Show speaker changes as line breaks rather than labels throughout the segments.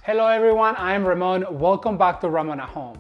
Hello everyone, I'm Ramon. Welcome back to Ramon at Home.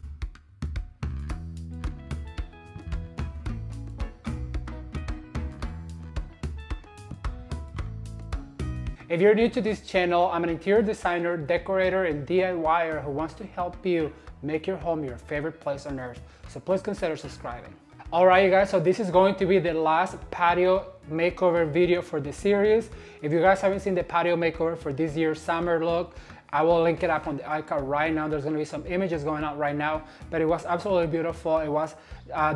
If you're new to this channel, I'm an interior designer, decorator, and DIYer who wants to help you make your home your favorite place on earth. So please consider subscribing. Alright you guys, so this is going to be the last patio makeover video for the series. If you guys haven't seen the patio makeover for this year's summer look, I will link it up on the icon right now. There's going to be some images going out right now, but it was absolutely beautiful. It was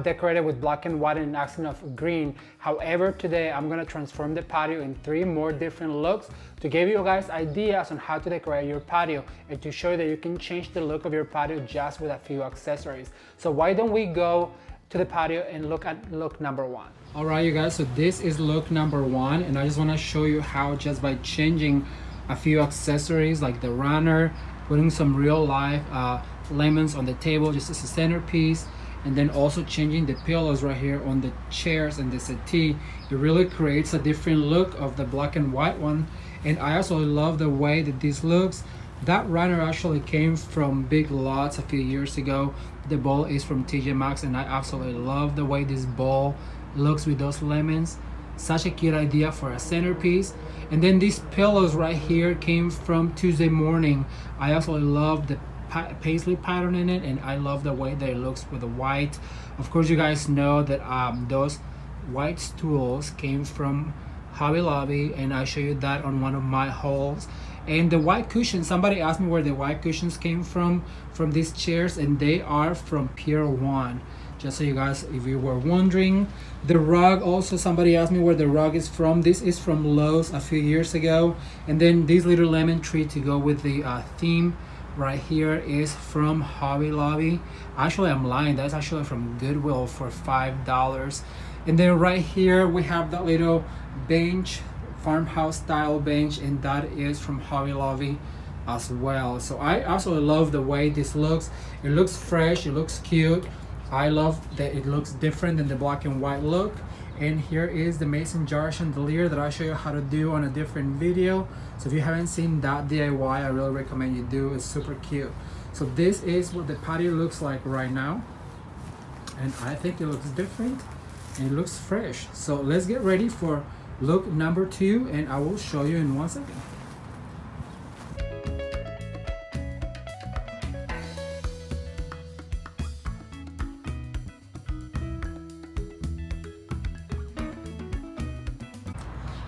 decorated with black and white and an accent of green. However, today I'm going to transform the patio in 3 more different looks to give you guys ideas on how to decorate your patio and to show you that you can change the look of your patio just with a few accessories. So why don't we go to the patio and look at look number 1. All right, you guys, so this is look number 1, and I just want to show you how just by changing a few accessories like the runner, putting some real life lemons on the table just as a centerpiece, and then also changing the pillows right here on the chairs and the settee, it really creates a different look of the black and white one. And I also love the way that this looks. That runner actually came from Big Lots a few years ago. The bowl is from TJ Maxx, and I absolutely love the way this bowl looks with those lemons. Such a cute idea for a centerpiece. And then these pillows right here came from Tuesday Morning. I also love the paisley pattern in it, and I love the way that it looks with the white. Of course, you guys know that those white stools came from Hobby Lobby, and I show you that on one of my hauls. And the white cushions, somebody asked me where the white cushions came from these chairs, and they are from Pier 1. Just so you guys, if you were wondering. The rug also, somebody asked me where the rug is from. This is from Lowe's a few years ago. And then this little lemon tree to go with the theme right here is from Hobby Lobby. Actually, I'm lying, that's actually from Goodwill for $5. And then right here we have that little bench, farmhouse style bench, and that is from Hobby Lobby as well. So I also love the way this looks. It looks fresh, it looks cute. I love that it looks different than the black and white look. And here is the mason jar chandelier that I show you how to do on a different video. So if you haven't seen that DIY, I really recommend you do. It's super cute. So this is what the patio looks like right now, and I think it looks different and it looks fresh. So let's get ready for look number 2, and I will show you in 1 second.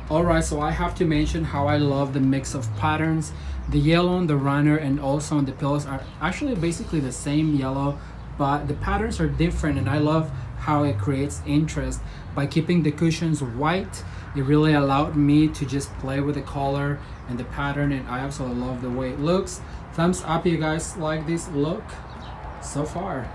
Alright, so I have to mention how I love the mix of patterns. The yellow on the runner and also on the pillows are actually basically the same yellow, but the patterns are different, and I love how it creates interest. By keeping the cushions white, it really allowed me to just play with the color and the pattern, and I also love the way it looks. Thumbs up if you guys like this look so far.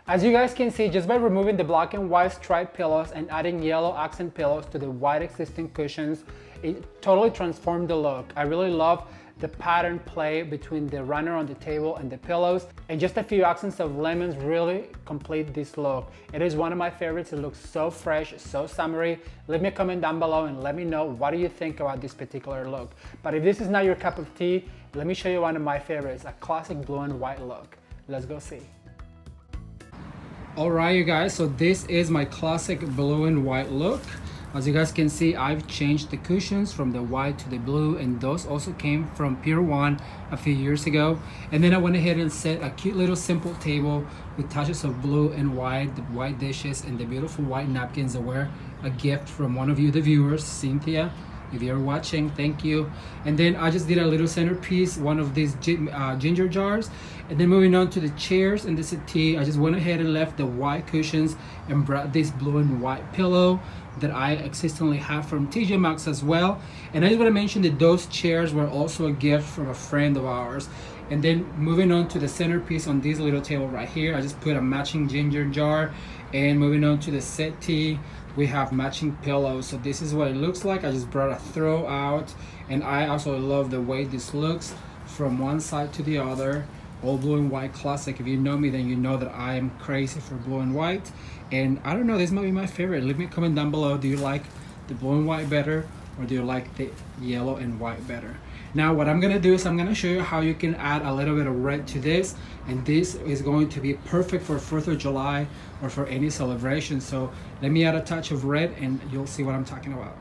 As you guys can see, just by removing the black and white striped pillows and adding yellow accent pillows to the white existing cushions, it totally transformed the look. I really love the pattern play between the runner on the table and the pillows, and just a few accents of lemons really complete this look. It is one of my favorites. It looks so fresh, so summery. Leave me a comment down below and let me know what do you think about this particular look. But if this is not your cup of tea, let me show you one of my favorites, a classic blue and white look. Let's go see. Alright you guys, so this is my classic blue and white look. As you guys can see, I've changed the cushions from the white to the blue, and those also came from Pier 1 a few years ago. And then I went ahead and set a cute little simple table with touches of blue and white, the white dishes and the beautiful white napkins that were a gift from one of you, the viewers, Cynthia. If you're watching, thank you. And then I just did a little centerpiece, one of these ginger jars. And then moving on to the chairs and the settee, I just went ahead and left the white cushions and brought this blue and white pillow that I consistently have from TJ Maxx as well. And I just want to mention that those chairs were also a gift from a friend of ours. And then moving on to the centerpiece on this little table right here, I just put a matching ginger jar. And moving on to the settee, we have matching pillows. So this is what it looks like. I just brought a throw out, and I also love the way this looks from one side to the other. all blue and white classic. If you know me, then you know that I am crazy for blue and white. And I don't know, this might be my favorite. Leave me a comment down below. Do you like the blue and white better, or do you like the yellow and white better? Now what I'm gonna do is I'm gonna show you how you can add a little bit of red to this, and this is going to be perfect for 4th of July or for any celebration. So let me add a touch of red and you'll see what I'm talking about.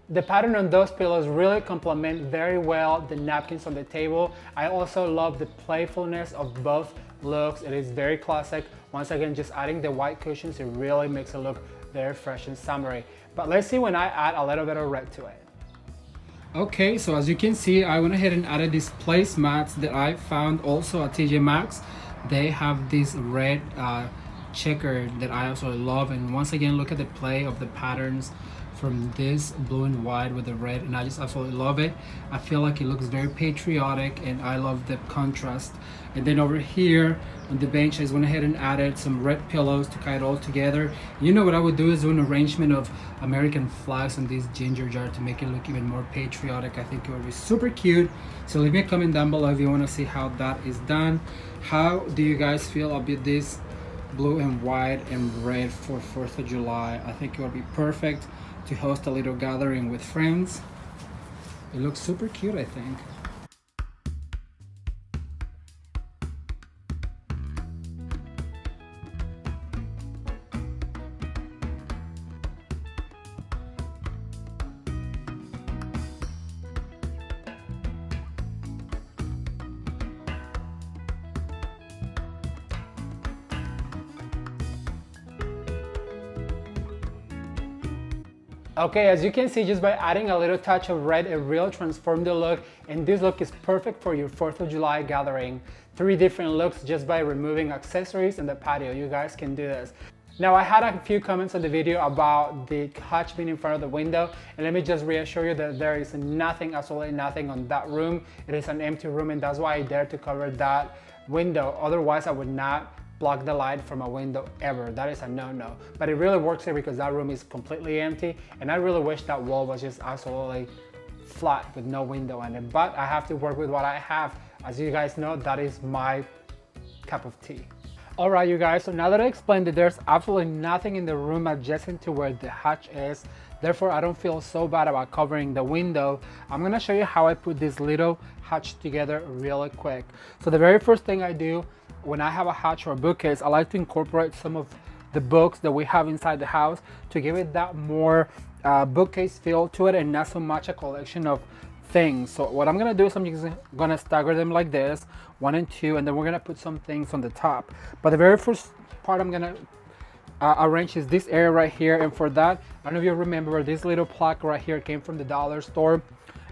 The pattern on those pillows really complement very well the napkins on the table. I also love the playfulness of both looks. It is very classic. Once again, just adding the white cushions, it really makes it look very fresh and summery. But let's see when I add a little bit of red to it. Okay, so as you can see, I went ahead and added these placemats that I found also at TJ Maxx. They have this red checker that I absolutely love, and once again, look at the play of the patterns from this blue and white with the red, and I just absolutely love it. I feel like it looks very patriotic, and I love the contrast. And then over here on the bench, I just went ahead and added some red pillows to tie it all together. You know what I would do is do an arrangement of American flags on this ginger jar to make it look even more patriotic. I think it would be super cute. So leave me a comment down below if you want to see how that is done. How do you guys feel about this blue and white and red for 4th of July? I think it would be perfect to host a little gathering with friends. It looks super cute, I think. Okay, as you can see, just by adding a little touch of red, it really transformed the look, and this look is perfect for your 4th of July gathering. 3 different looks just by removing accessories in the patio. You guys can do this. Now, I had a few comments on the video about the hutch being in front of the window, and let me just reassure you that there is nothing, absolutely nothing on that room. It is an empty room, and that's why I dared to cover that window. Otherwise, I would not block the light from a window ever. That is a no-no. But it really works here because that room is completely empty, and I really wish that wall was just absolutely flat with no window in it. But I have to work with what I have. As you guys know, that is my cup of tea. All right, you guys, so now that I explained that there's absolutely nothing in the room adjacent to where the hatch is, therefore I don't feel so bad about covering the window, I'm gonna show you how I put this little hatch together really quick. So the very first thing I do when I have a hatch or a bookcase, I like to incorporate some of the books that we have inside the house to give it that more bookcase feel to it and not so much a collection of things. So what I'm gonna do is I'm just gonna stagger them like this, 1 and 2, and then we're gonna put some things on the top. But the very first part I'm gonna arrange is this area right here, and for that, I don't know if you remember, this little plaque right here came from the dollar store,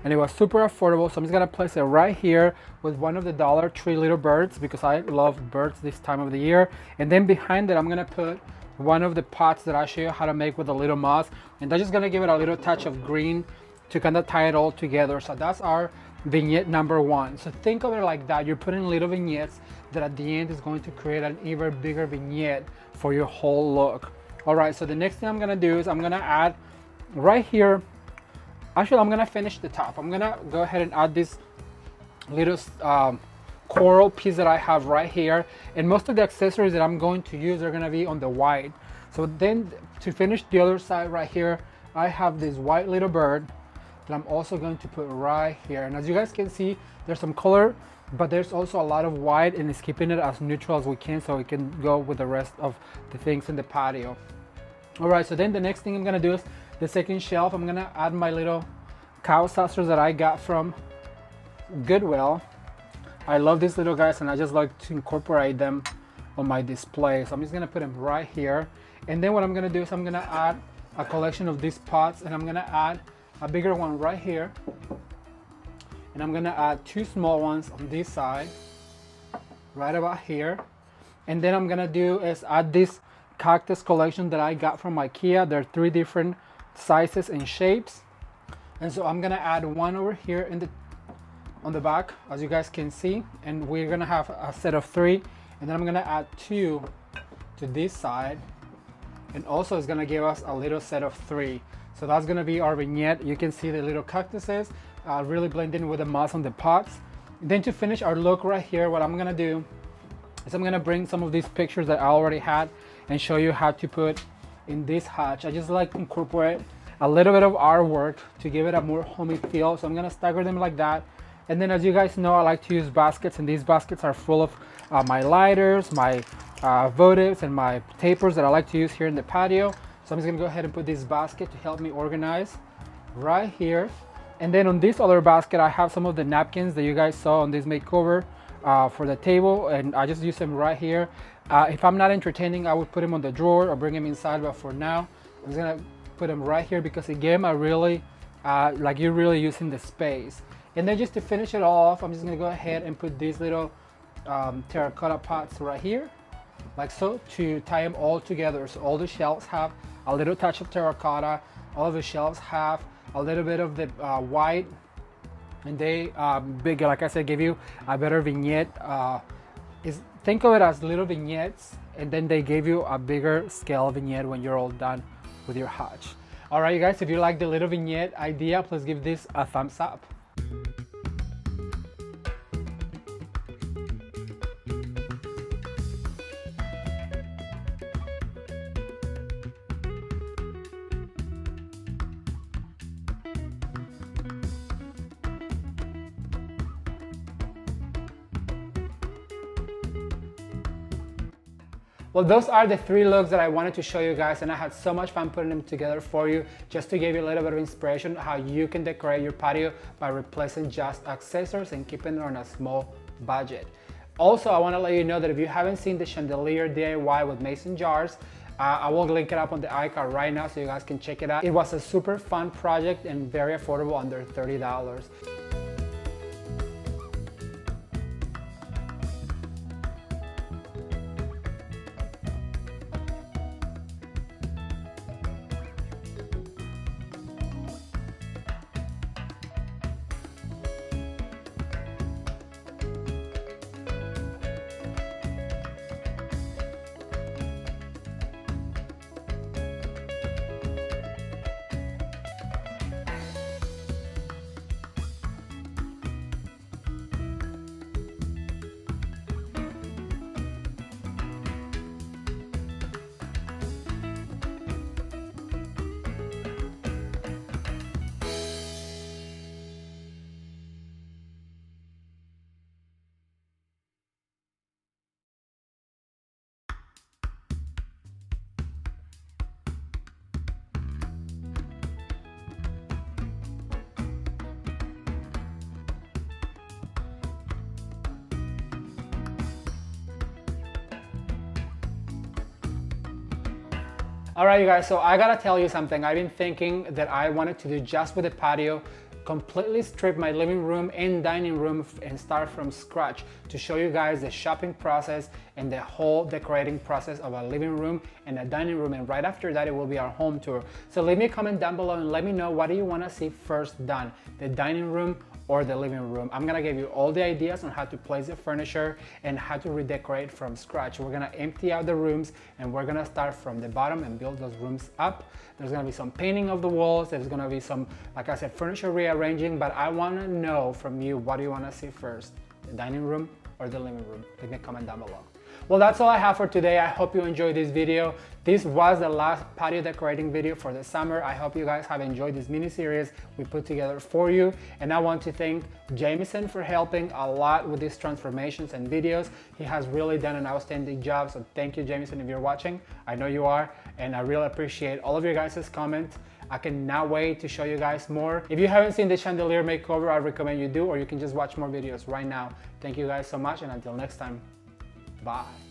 and it was super affordable. So I'm just gonna place it right here with one of the Dollar Tree little birds because I love birds this time of the year. And then behind it, I'm gonna put one of the pots that I show you how to make with a little moss, and that's just gonna give it a little touch of green to kind of tie it all together. So that's our vignette number 1. So think of it like that. You're putting little vignettes that at the end is going to create an even bigger vignette for your whole look. All right, so the next thing I'm gonna do is I'm gonna add right here. Actually, I'm gonna finish the top. I'm gonna go ahead and add this little coral piece that I have right here. And most of the accessories that I'm going to use are gonna be on the white. So then to finish the other side right here, I have this white little bird that I'm also going to put right here. And as you guys can see, there's some color, but there's also a lot of white, and it's keeping it as neutral as we can so it can go with the rest of the things in the patio. All right, so then the next thing I'm gonna do is the second shelf. I'm gonna add my little cow saucers that I got from Goodwill. I love these little guys, and I just like to incorporate them on my display. So I'm just gonna put them right here. And then what I'm gonna do is I'm gonna add a collection of these pots, and I'm gonna add a bigger one right here. And I'm gonna add 2 small ones on this side, right about here. And then I'm gonna do is add this cactus collection that I got from Ikea. There are 3 different sizes and shapes. And so I'm gonna add one over here in on the back, as you guys can see. And we're gonna have a set of 3. And then I'm gonna add 2 to this side. And also it's gonna give us a little set of 3. So that's gonna be our vignette. You can see the little cactuses really blend in with the moss on the pots. Then to finish our look right here, what I'm gonna do is I'm gonna bring some of these pictures that I already had and show you how to put in this hatch. I just like to incorporate a little bit of artwork to give it a more homey feel. So I'm gonna stagger them like that. And then as you guys know, I like to use baskets, and these baskets are full of my lighters, my votives, and my tapers that I like to use here in the patio. So I'm just gonna go ahead and put this basket to help me organize right here. And then on this other basket, I have some of the napkins that you guys saw on this makeover for the table, and I just use them right here. If I'm not entertaining, I would put them on the drawer or bring them inside, but for now, I'm just gonna put them right here because again, I really, like you're really using the space. And then just to finish it off, I'm just gonna go ahead and put these little terracotta pots right here, like so, to tie them all together. So all the shelves have a little touch of terracotta, all of the shelves have a little bit of the white, and they big, like I said, give you a better vignette. Think of it as little vignettes, and then they gave you a bigger scale vignette when you're all done with your hatch. All right, you guys, if you like the little vignette idea, please give this a thumbs up. Well, those are the 3 looks that I wanted to show you guys, and I had so much fun putting them together for you, just to give you a little bit of inspiration how you can decorate your patio by replacing just accessories and keeping it on a small budget. Also, I want to let you know that if you haven't seen the chandelier DIY with mason jars, I will link it up on the iCard right now so you guys can check it out. It was a super fun project and very affordable, under $30. All right, you guys, so I gotta tell you something. I've been thinking that I wanted to do just with the patio, completely strip my living room and dining room and start from scratch to show you guys the shopping process and the whole decorating process of a living room and a dining room, and right after that it will be our home tour. So leave me a comment down below and let me know, what do you want to see first done, the dining room or the living room? I'm gonna give you all the ideas on how to place the furniture and how to redecorate from scratch. We're gonna empty out the rooms and we're gonna start from the bottom and build those rooms up. There's gonna be some painting of the walls, there's gonna be some, like I said, furniture rearranging, but I wanna know from you, what do you wanna see first, the dining room or the living room? Leave me a comment down below. Well, that's all I have for today. I hope you enjoyed this video. This was the last patio decorating video for the summer. I hope you guys have enjoyed this mini series we put together for you. And I want to thank Jameson for helping a lot with these transformations and videos. He has really done an outstanding job. So thank you, Jameson, if you're watching. I know you are. And I really appreciate all of your guys' comments. I cannot wait to show you guys more. If you haven't seen the chandelier makeover, I recommend you do, or you can just watch more videos right now. Thank you guys so much, and until next time, bye.